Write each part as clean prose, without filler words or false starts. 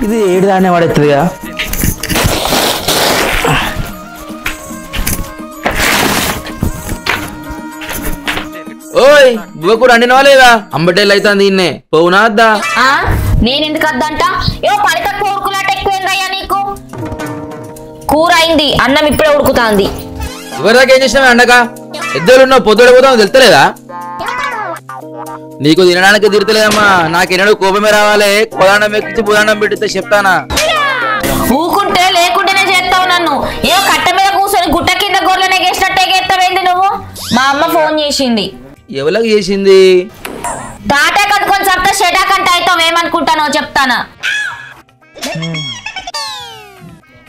ఇది ఏడు దాన్నే పడుతుందిగా. ఓయ్ బువ్వకూర అండినవా లేదా? అంబటేళ్ళు అవుతుంది ఇన్నే పోవునా వద్దా? నేనెందుకు వద్దంట? ఏమో పలిక కోరుకులాట ఎక్కువైందయ్యా నీకు. కూర అయింది, అన్నం ఇప్పుడే ఉడుకుతాంది. ఎవరిదాకా ఏం చేసినావే అండక? ఎద్దరున్నావు పొద్దుడు పోతావు తెలుస్తలేదా? నీకు తినడానికి తీరుతలేదమ్మా. నాకెన్నడూ కోపమే రావాలి. కొదాండం ఎక్కించి పుదాండం పెట్టితే చెప్తానా? ఊకుంటే లేకుంటేనే చేస్తావు నన్ను. ఏమో కట్ట మీద కూర్చొని గుట్ట కింద గొర్రెనే గేసినట్టే గేస్తావేంది నువ్వు? మా అమ్మ ఫోన్ చేసింది. ఎవరికి చేసింది? తాటే కట్టుకొని చెప్తా షెటాకంట అవుతావు. ఏమనుకుంటానో చెప్తానా?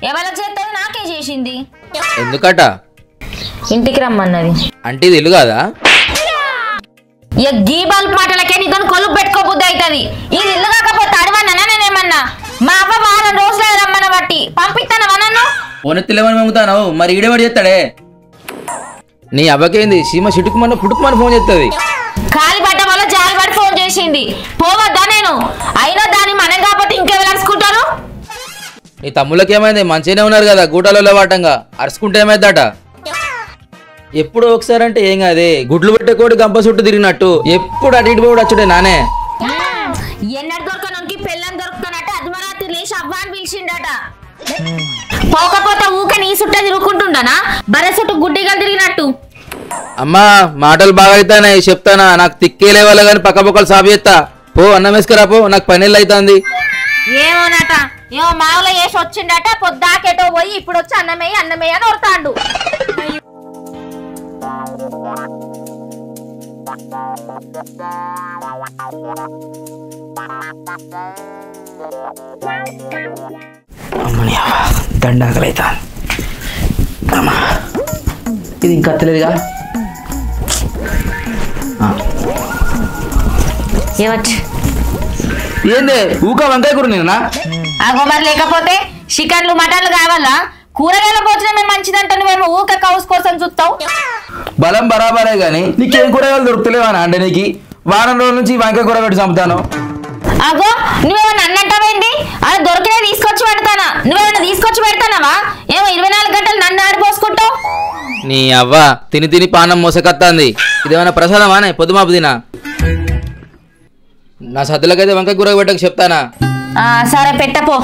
ఎవరికి చేస్తావు? నాకే చేసింది. ఎందుకట? ఇంటికి రమ్మన్నది. అంటే ఇది ఇల్లు కాదా? ఇక గీ బల్బ్ మాటలకే నీతో కొలుపు పెట్టుకోబుద్ది అవుతుంది. ఇది ఇల్లు కాకపోతే అడవన్నా నేనేమన్నా? మా అవ్వ వారం రోజులే రమ్మన బట్టి పంపిస్తానవా నన్ను? ఓనెత్తిలేమని పంపుతాను. మరి ఈడేవాడు చేస్తాడే? నీ అవ్వకేంది? సీమ చిటుకుమన్న పుట్టుకుమని ఫోన్ చేస్తుంది. ఖాళీ పడ్డ వల్ల జాలిపడి ఫోన్ చేసింది. పోవద్దా నేను? అయినా దాన్ని మనం కాకపోతే ఇంకెవరు అరుచుకుంటారు? నీ తమ్ముళ్ళకి ఏమైంది? మంచిగానే ఉన్నారు కదా గూటాలలో వాటంగా. అరుచుకుంటే ఏమైందట? ఎప్పుడు ఒకసారి అంటే ఏం కాదే. గుడ్లు పెట్టే కోడి గంప చుట్టూ తిరిగినట్టు ఎప్పుడు అటు ఇటు పోడు వచ్చుడే నానే. ఎన్నడు దొరకనోనికి పెళ్ళం దొరుకుతానట అర్ధరాత్రి లేచి అవ్వా అని పిలిచిండట. పోకపోతే ఊక నీ చుట్టూ తిరుగుకుంటుండనా? బర్రె చుట్టూ గుడ్డిగా తిరిగినట్టు. అమ్మా మాటలు బాగా అవుతాయి చెప్తానా. నాకు తిక్కేలే వాళ్ళ కానీ పక్క పక్కలు సాపు చేస్తా. పో అన్నం వేసుకురా పో. నాకు పన్నెళ్ళు అవుతుంది. ఏమోనట ఏమో మావులో వేసి వచ్చిండట. పొద్దాకెటో పోయి ఇప్పుడు వచ్చి అన్నమయ్య అని వరతాడు. అమ్మని దండాకలైతా. అమ్మా ఇది ఇంకా తెలియదుగా. ఏందే ఊక వంకాయ కూర నేనా? అగో మరి లేకపోతే చికెన్లు మటన్లు కావాలా? కూరగాయల భోజనమే మంచిదంట. నువ్వేమో ఊక కౌస్ కోసం చూస్తావు. బలం బరాబరే గాని నీకేం కూరగాయలు దొరుకుతలేవా అంటే? నీకు వారం రోజుల నుంచి వంకాయ కూర పెట్టి చంపుతాను. అగో నువ్వేమన్నా అన్నట్టమైంది? అది దొరికినా తీసుకొచ్చి పెడతానా? నువ్వేమన్నా తీసుకొచ్చి పెడతానవా? ఏమో 24 గంటలు నన్ను ఆడిపోసుకుంటావు. నీ అవ్వ తిని తిని పానం మోసకత్తాంది. ఇదేమన్నా ప్రసాదమానే? పొద్దుమాపు తినా? నా సద్దులకైతే వంకాయ కూర పెట్టక చెప్తానా? సరే పెట్టపో.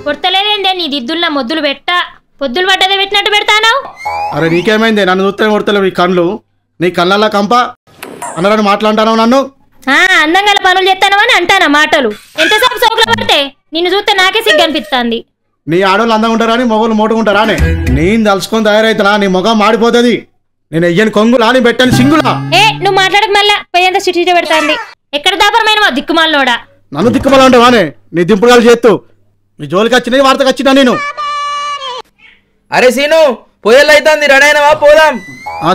కొడతలేదేందే నీ దిద్దుల్లో మొద్దులు పెట్ట? పొద్దులు పడ్డదే పెట్టినట్టు పెడతాను. అరే నీకేమైంది? నన్ను చూస్తేనే కొడతలేవు నీ కళ్ళు. నీ కళ్ళల్లో కంప అన్నరాని మాట్లాంటాను నన్ను. అందంగా పనులు చేస్తాను అని అంటానా మాటలు? ఎంతసేపు సోకులు పడితే నిన్ను చూస్తే నాకే సిగ్గు అనిపిస్తుంది. నీ ఆడవాళ్ళు అందంగా ఉంటారా? మొగలు మోటుకుంటారా? నేను తలుచుకొని తయారైతున్నా నీ ముఖం మాడిపోతుంది. నేను ఎయ్యని కొంగులా నీ పెట్టని సింగులా. నువ్వు మాట్లాడక మళ్ళా పోయేంత చిటి పెడతాంది. ఎక్కడ దాపరమైన దిక్కుమాలనోడా? నన్ను దిక్కుమలా అంటే వానే నీ దింపుగాలు చేస్తూ నీ జోలికి వచ్చిన వార్తకు వచ్చినా నేను. అరే సీను పోయేళ్ళు అవుతుంది. రెడైనవా? పోదాం.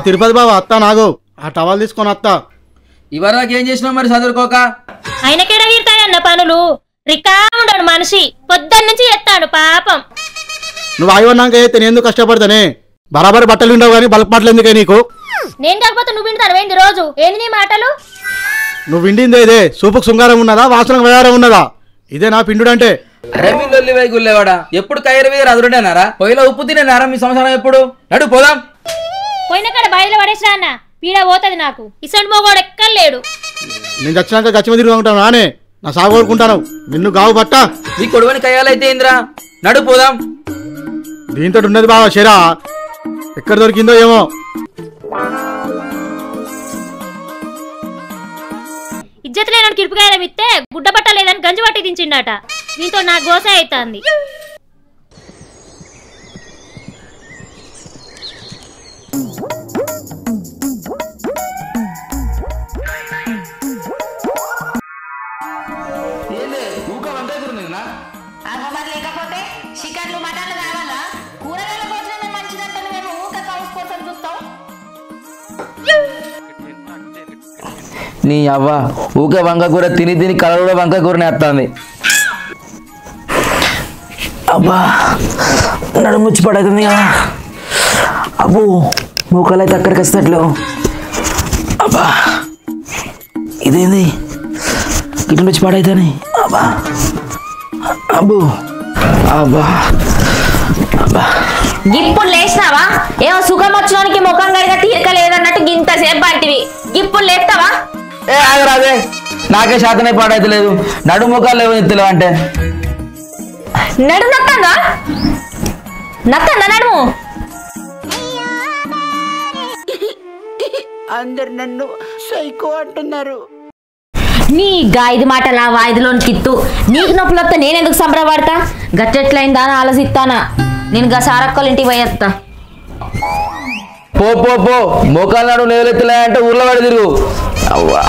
తిరుపతి బాబా అత్త నాగు. ఆ టవల్ తీసుకొని అత్త. ఇవరాకి ఏం చేసినావు మరి చదువుకోక? ఆయనకేడ తీరుతాయన్న పనులు. రికా ఉండడు మనిషి. పొద్దున్న నుంచి ఎత్తాడు పాపం. నువ్వు అయ్యన్నాక అయితే నేను ఎందుకు కష్టపడతానే? బరాబరి బట్టలు ఉండవు కానీ బల్క్ మాటలు ఎందుకే నీకు? నేను కాకపోతే నువ్వు వింటాను ఏంది రోజు? ఏంది నీ మాటలు? నువ్వు విండిందే ఇదే. సూపుకు శృంగారం ఉన్నదా? వాసనకు వ్యవహారం ఉన్నదా? ఇదే నా పిండు అంటే. రమిల్లొల్లివై గుల్లేవాడా ఎప్పుడు కైరు వేరు అదురుడేనారా? పొయ్యిలో ఉప్పు తినేనారా మీ సంవత్సరం? ఎప్పుడు నడు పోదాం. పోయిన కాడ బయలు పడేసిరా అన్న. పీడ పోతుంది నాకు. ఇసంటి మోగోడు ఎక్కలేడు. నేను చచ్చినాక గచ్చిమ తిరుగుతుంటాను నానే. నా సాగు కోరుకుంటాను. నిన్ను గావు పట్ట నీ కొడువని కయ్యాలైతే ఏందిరా? నడు పోదాం. దీంతో ఉన్నది బావా షెరా. ఎక్కడ దొరికిందో ఏమో. ఇజ్జత్ లేనని కిరుపుకాయలం ఇస్తే గుడ్డ పట్ట లేదని గంజి పట్టి దించిండట. దీంతో నా గోస అవుతుంది. లేకపోతే చికెన్లు మటన్లు కావాలా? కూరగాయల భోజనమే మంచిదంట. నీ అవ్వ ఊకే వంక కూర తిని తిని కలర్ కూడా వంక కూరనే వస్తుంది. అబ్బా నడుముచ్చి పడుతుంది కదా. అబ్బో మూకలు అయితే అక్కడికి వస్తట్లు. అబ్బా ఇదేంది ఇటు వచ్చి పడైతాని. అబ్బా అబ్బో అబ్బా అబ్బా. ఇప్పుడు లేచినావా? ఏమో సుఖం వచ్చినోనికి ముఖం కడిగా తీరిక లేదన్నట్టు గింతసేపు అంటివి. ఇప్పుడు లేస్తావా? ఏ ఆగరాదే, నాకే శాతనే పాడైతే లేదు. నడు ముఖాలు లేవు ఎత్తులేవు అంటే నడు నక్కందా నడుము. అందరు నన్ను సైకో అంటున్నారు. నీ గాయది మాట నా వాయిదులోని కిత్తు. నీకు నొప్పులు వస్తే నేనెందుకు సంబరపడతా? గట్టెట్లయిందా అని ఆలోచిస్తానా. నేను గా సారక్కల ఇంటికి పోయేస్తా. పో పో పో, మోకాలు నడు నేలెత్తలే అంటే ఊర్లో పడి తిరుగు. అవ్వా